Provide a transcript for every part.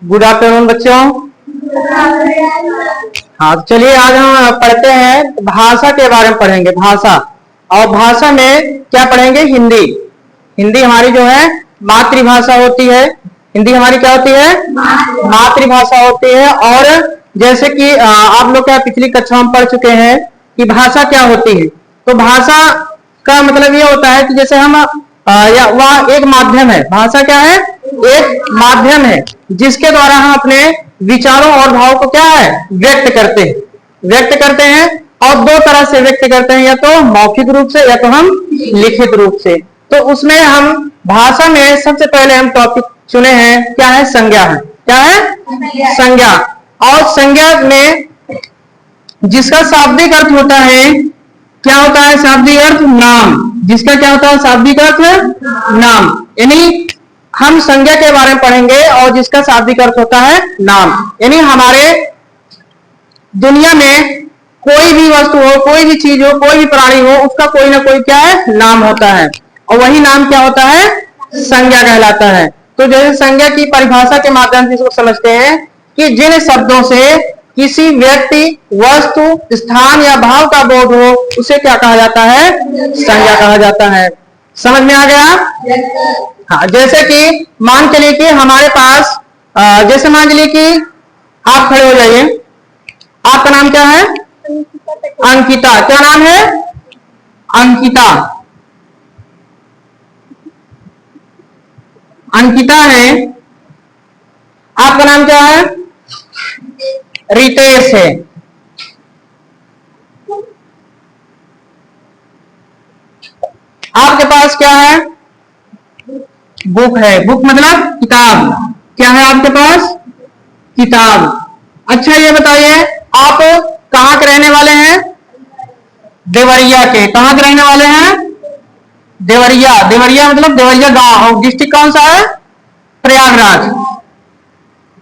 Good afternoon बच्चों। हाँ चलिए आज हम पढ़ते हैं भाषा के बारे में पढ़ेंगे। भाषा, और भाषा में क्या पढ़ेंगे? हिंदी। हिंदी हमारी जो है मातृभाषा होती है। हिंदी हमारी क्या होती है? मातृभाषा होती है। और जैसे कि आप लोग क्या पिछली कक्षा में पढ़ चुके हैं कि भाषा क्या होती है। तो भाषा का मतलब ये होता है कि जैसे हम या वह एक माध्यम है। भाषा क्या है? एक माध्यम है जिसके द्वारा हम अपने विचारों और भावों को क्या है? व्यक्त करते हैं। और दो तरह से व्यक्त करते हैं, या तो मौखिक रूप से या तो हम लिखित रूप से। तो उसमें हम भाषा में सबसे पहले हम टॉपिक चुने हैं, क्या है? संज्ञा है। क्या है? संज्ञा। और संज्ञा में जिसका शाब्दिक अर्थ होता है, क्या होता है शाब्दिक अर्थ? नाम। जिसका क्या होता है शाब्दिक अर्थ? नाम। यानी हम संज्ञा के बारे में पढ़ेंगे और जिसका शाब्दिक अर्थ होता है नाम। यानी हमारे दुनिया में कोई भी वस्तु हो, कोई भी चीज हो, कोई भी प्राणी हो, उसका कोई ना कोई क्या है? नाम होता है। और वही नाम क्या होता है? संज्ञा कहलाता है। तो जैसे संज्ञा की परिभाषा के माध्यम से इसको समझते हैं कि जिन शब्दों से किसी व्यक्ति, वस्तु, स्थान या भाव का बोध हो, उसे क्या कहा जाता है? संज्ञा कहा जाता है। समझ में आ गया? हाँ, जैसे कि मान के लिए कि हमारे पास जैसे मान लीजिए कि आप खड़े हो जाइए। आपका नाम क्या है? अंकिता। क्या नाम है? अंकिता। अंकिता है। आपका नाम क्या है? रितेश है। आपके पास क्या है? बुक है। बुक मतलब किताब। क्या है आपके पास? किताब। अच्छा ये बताइए, आप कहाँ के रहने वाले हैं? देवरिया के। कहाँ के रहने वाले हैं? देवरिया। देवरिया मतलब देवरिया गांव। और डिस्ट्रिक्ट कौन सा है? प्रयागराज।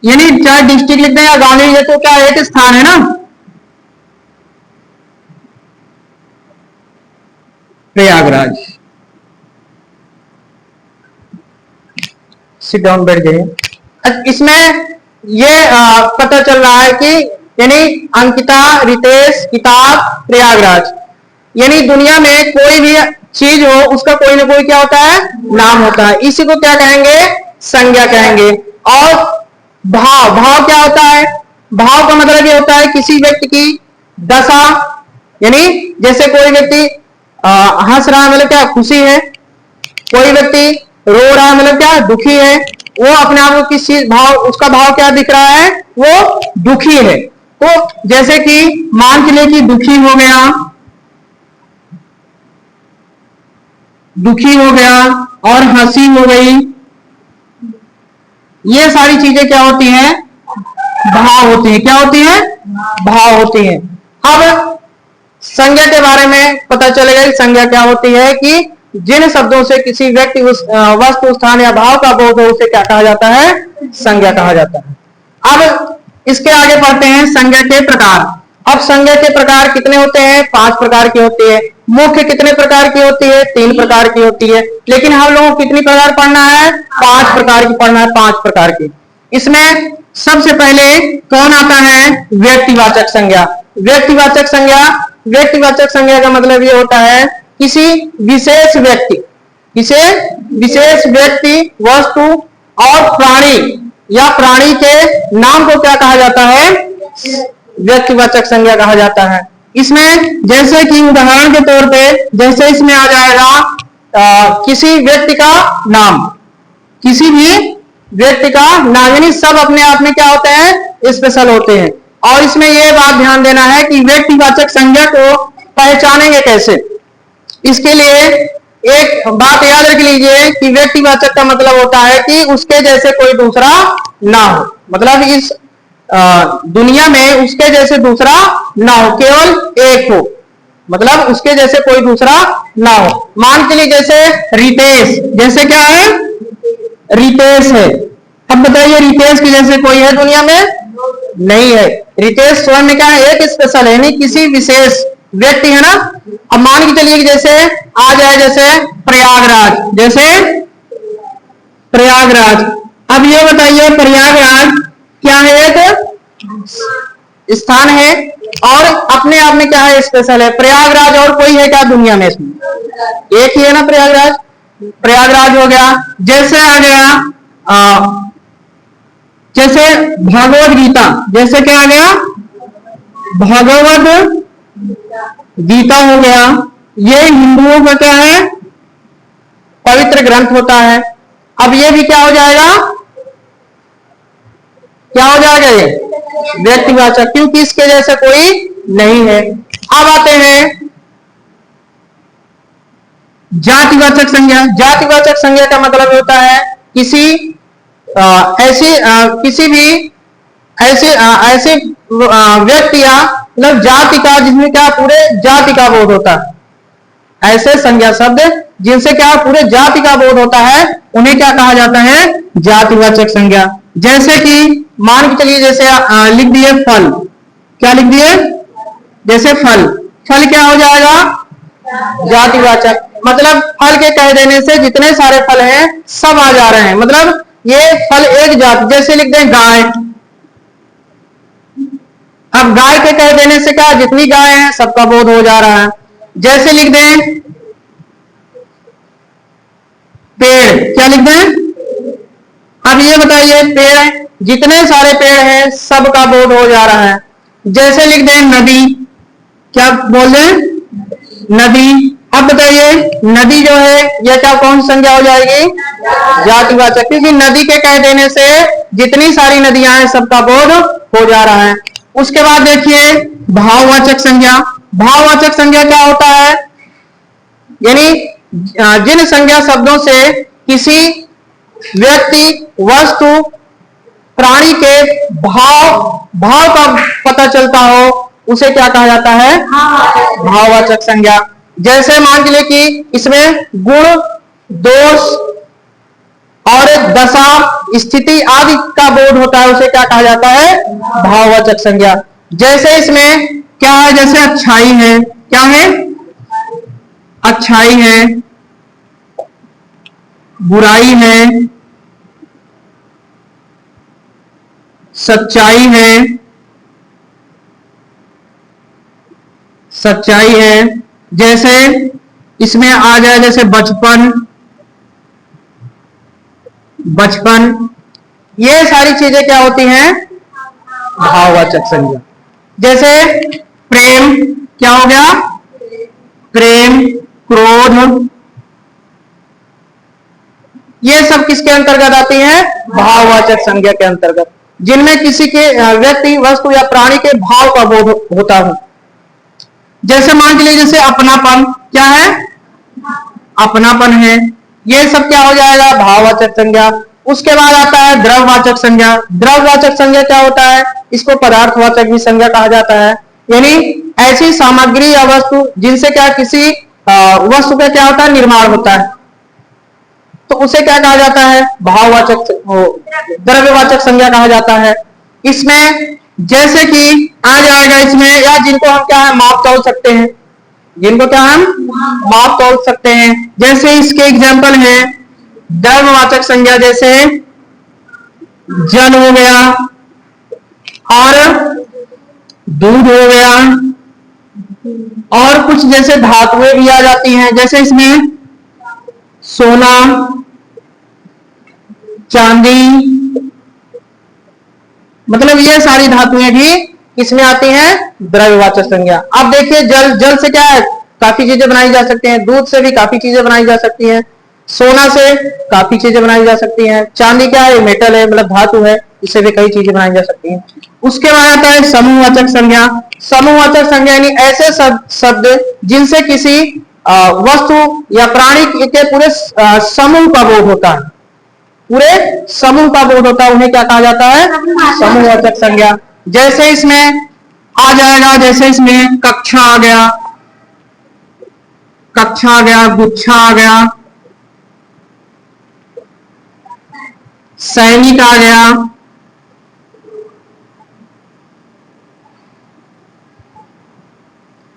यानी चाहे डिस्ट्रिक्ट लिख दें या गांव लिख दें तो क्या एक स्थान है ना? प्रयागराज। सिट डाउन, बैठ जाइए। इसमें ये पता चल रहा है कि यानी अंकिता, रितेश, किताब, प्रयागराज। यानी दुनिया में कोई भी चीज हो, उसका कोई ना कोई क्या होता है? नाम होता है। इसी को क्या कहेंगे? संज्ञा कहेंगे। और भाव, भाव क्या होता है? भाव का मतलब ये होता है किसी व्यक्ति की दशा। यानी जैसे कोई व्यक्ति हंस रहा है मतलब क्या? खुशी है। कोई व्यक्ति रो रहा है मतलब क्या? दुखी है। वो अपने आप को किस चीज भाव, उसका भाव क्या दिख रहा है? वो दुखी है। तो जैसे कि मान के लिए कि दुखी हो गया, दुखी हो गया और हंसी हो गई, ये सारी चीजें क्या होती हैं? भाव होती है। क्या होती है? भाव होती है। अब संज्ञा के बारे में पता चलेगा कि संज्ञा क्या होती है कि जिन शब्दों से किसी व्यक्ति, वस्तु, स्थान या भाव का बोध हो, उसे क्या कहा जाता है? संज्ञा कहा जाता है। अब इसके आगे पढ़ते हैं संज्ञा के प्रकार। अब संज्ञा के प्रकार कितने होते हैं? 5 प्रकार की होती है। मुख्य कितने प्रकार की होती है? 3 प्रकार की होती है। लेकिन हम लोगों को कितनी प्रकार पढ़ना है? 5 प्रकार की पढ़ना है। 5 प्रकार की। इसमें सबसे पहले कौन आता है? व्यक्तिवाचक संज्ञा। व्यक्तिवाचक संज्ञा, व्यक्तिवाचक संज्ञा का मतलब ये होता है किसी विशेष व्यक्ति, वस्तु और प्राणी या प्राणी के नाम को क्या कहा जाता है? व्यक्तिवाचक संज्ञा कहा जाता है। इसमें जैसे कि उदाहरण के तौर पे, जैसे इसमें आ जाएगा किसी व्यक्ति का नाम, किसी भी व्यक्ति का नाम। यानी सब अपने आप में क्या होते हैं? स्पेशल होते हैं। और इसमें यह बात ध्यान देना है कि व्यक्तिवाचक संज्ञा को पहचानेंगे कैसे। इसके लिए एक बात याद रख लीजिए कि व्यक्तिवाचक का मतलब होता है कि उसके जैसे कोई दूसरा ना हो। मतलब इस दुनिया में उसके जैसे दूसरा ना हो, केवल एक हो। मतलब उसके जैसे कोई दूसरा ना हो। मान के लिए जैसे रितेश, जैसे क्या है? रितेश है। अब बताइए रितेश के जैसे कोई है दुनिया में? नहीं है। रितेश स्वयं में क्या है? एक स्पेशल है, नहीं किसी विशेष व्यक्ति है ना। अब मान के चलिए कि जैसे आ जाए जैसे प्रयागराज, जैसे प्रयागराज। अब ये बताइए प्रयागराज स्थान है और अपने आप में क्या है, स्पेशल है। प्रयागराज और कोई है क्या दुनिया में? इसमें एक ही है ना प्रयागराज। प्रयागराज हो गया। जैसे आ गया जैसे भगवद गीता, जैसे क्या आ गया, भगवद गीता हो गया। ये हिंदुओं का क्या है, पवित्र ग्रंथ होता है। अब ये भी क्या हो जाएगा, क्या हो जाएगा, ये व्यक्तिवाचक, क्योंकि इसके जैसे कोई नहीं है। अब आते हैं जातिवाचक संज्ञा। जातिवाचक संज्ञा का मतलब होता है किसी किसी भी ऐसे व्यक्ति या मतलब जाति का, जिसमें क्या पूरे जाति का बोध होता है। ऐसे संज्ञा शब्द जिनसे क्या पूरे जाति का बोध होता है, उन्हें क्या कहा जाता है, जातिवाचक संज्ञा। जैसे कि मान के चलिए, जैसे लिख दिए फल, क्या लिख दिए, जैसे फल, फल क्या हो जाएगा, जातिवाचक। मतलब फल के कह देने से जितने सारे फल हैं सब आ जा रहे हैं, मतलब ये फल एक जाति। जैसे लिख दें गाय, अब गाय के कह देने से क्या जितनी गाय हैं सबका बोध हो जा रहा है। जैसे लिख दें पेड़, क्या लिख दें, अब ये बताइए पेड़, जितने सारे पेड़ हैं सबका बोध हो जा रहा है। जैसे लिख दें नदी, क्या बोल दें, नदी। अब बताइए नदी जो है यह क्या कौन संज्ञा हो जाएगी, जातिवाचक, क्योंकि नदी के कह देने से जितनी सारी नदियां हैं सबका बोध हो जा रहा है। उसके बाद देखिए भाववाचक संज्ञा। भाववाचक संज्ञा क्या होता है, यानी जिन संज्ञा शब्दों से किसी व्यक्ति, वस्तु, प्राणी के भाव का पता चलता हो, उसे क्या कहा जाता है, भाववाचक संज्ञा। जैसे मान लीजिए कि इसमें गुण, दोष और दशा, स्थिति आदि का बोध होता है, उसे क्या कहा जाता है, भाववाचक संज्ञा। जैसे इसमें क्या है, जैसे अच्छाई है, क्या है, अच्छाई है, बुराई है, सच्चाई है, सच्चाई है। जैसे इसमें आ जाए, जैसे बचपन, बचपन, ये सारी चीजें क्या होती हैं, भाववाचक संज्ञा। जैसे प्रेम, क्या हो गया, प्रेम, क्रोध, ये सब किसके अंतर्गत आती हैं, भाववाचक संज्ञा के अंतर्गत, जिनमें किसी के व्यक्ति, वस्तु या प्राणी के भाव का बोध होता हो। जैसे मान के लिए, जैसे अपनापन, क्या है, अपनापन है, ये सब क्या हो जाएगा, भाववाचक संज्ञा। उसके बाद आता है द्रव्यवाचक संज्ञा। द्रव्यवाचक संज्ञा क्या होता है, इसको पदार्थवाचक भी संज्ञा कहा जाता है, यानी ऐसी सामग्री या वस्तु जिनसे क्या किसी वस्तु का क्या होता है, निर्माण होता है, तो उसे क्या कहा जाता है, भाववाचक, द्रव्यवाचक संज्ञा कहा जाता है। इसमें जैसे कि आ जाएगा इसमें, या जिनको हम क्या है, माप तोल सकते हैं, जिनको क्या हम माप तोल सकते हैं। जैसे इसके एग्जाम्पल है द्रव्यवाचक संज्ञा, जैसे जल हो गया और दूध हो गया, और कुछ जैसे धातुएं भी आ जाती हैं, जैसे इसमें सोना, चांदी, मतलब ये सारी धातुएं भी किसमें आती हैं, द्रव्यवाचक संज्ञा। अब देखिए जल, जल से क्या है, काफी चीजें बनाई जा सकती हैं, दूध से भी काफी चीजें बनाई जा सकती हैं, सोना से काफी चीजें बनाई जा सकती हैं, चांदी क्या है, मेटल है, मतलब धातु है, इससे भी कई चीजें बनाई जा सकती हैं। उसके बाद आता है समूहवाचक संज्ञा। समूहवाचक संज्ञा यानी ऐसे शब्द जिनसे किसी वस्तु या प्राणी के पूरे समूह का बोध होता है, पूरे समूह का बोध होता है, उन्हें क्या कहा जाता है, समूहवाचक संज्ञा। जैसे इसमें आ जाएगा, जैसे इसमें कक्षा आ गया, कक्षा आ गया, गुच्छा आ गया, सैनिक आ गया,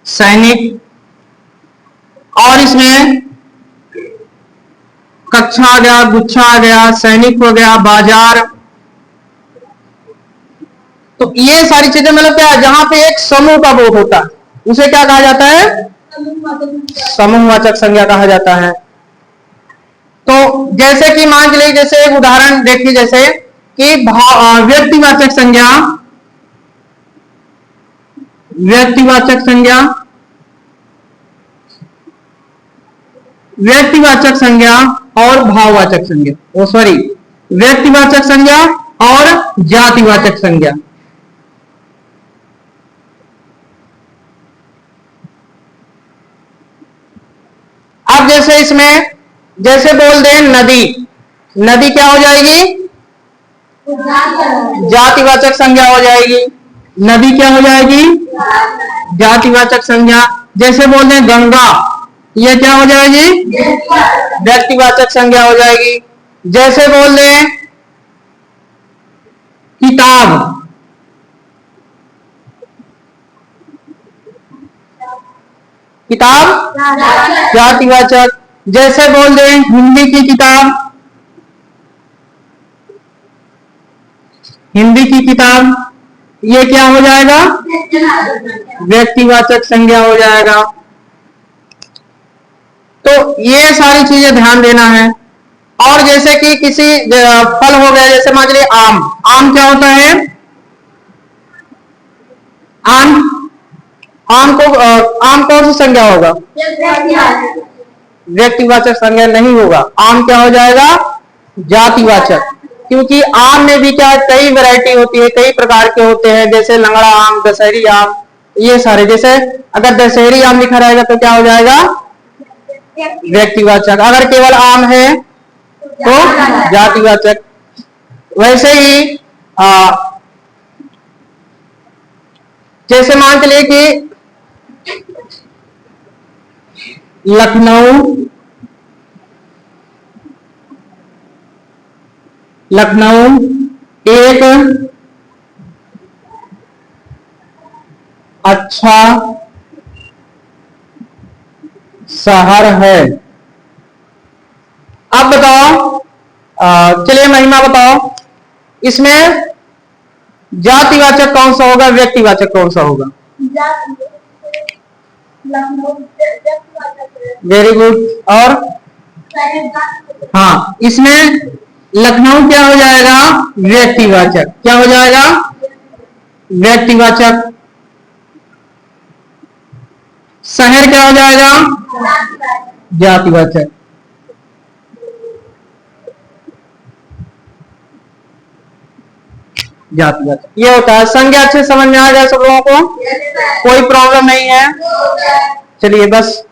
सैनिक, और इसमें कक्षा आ गया, गुच्छा आ गया, सैनिक हो गया, बाजार, तो ये सारी चीजें मतलब क्या है, जहां पे एक समूह का बोध होता है उसे क्या कहा जाता है, समूहवाचक संज्ञा कहा जाता है। तो जैसे कि मान लीजिए, जैसे एक उदाहरण देखिए, जैसे कि व्यक्तिवाचक संज्ञा, व्यक्तिवाचक संज्ञा, व्यक्तिवाचक संज्ञा और भाववाचक संज्ञा, ओ सॉरी, व्यक्तिवाचक संज्ञा और जातिवाचक संज्ञा। अब जैसे इसमें जैसे बोल दें नदी, नदी क्या हो जाएगी, जातिवाचक संज्ञा हो जाएगी। नदी क्या हो जाएगी, जातिवाचक संज्ञा। जैसे बोल दें गंगा, ये क्या हो जाएगी, व्यक्तिवाचक संज्ञा हो जाएगी। जैसे बोल दें किताब, किताब जातिवाचक। जैसे बोल दें हिंदी की किताब, हिंदी की किताब, ये क्या हो जाएगा, व्यक्तिवाचक संज्ञा हो जाएगा। तो ये सारी चीजें ध्यान देना है। और जैसे कि किसी फल हो गया, जैसे मान लीजिए आम, आम क्या होता है, आम, आम को आम कौन सी संज्ञा होगा, व्यक्तिवाचक संज्ञा नहीं होगा, आम क्या हो जाएगा, जातिवाचक। क्योंकि आम में भी क्या कई वैरायटी होती है, कई प्रकार के होते हैं, जैसे लंगड़ा आम, दशहरी आम, ये सारे। जैसे अगर दशहरी आम लिखा रहेगा तो क्या हो जाएगा, व्यक्तिवाचक। अगर केवल आम है तो जातिवाचक। वैसे ही जैसे मान के लिए कि लखनऊ, लखनऊ एक अच्छा शहर है। अब बताओ, चलिए महिमा बताओ, इसमें जातिवाचक कौन सा होगा, व्यक्तिवाचक कौन सा होगा, वेरी गुड। और हाँ, इसमें लखनऊ क्या हो जाएगा, व्यक्तिवाचक, क्या हो जाएगा, व्यक्तिवाचक। शहर क्या हो जाएगा, जातिवाचक। जातिवाचक ये होता है। संज्ञा अच्छे समझ में आ गया सब लोगों को, कोई प्रॉब्लम नहीं है। चलिए बस।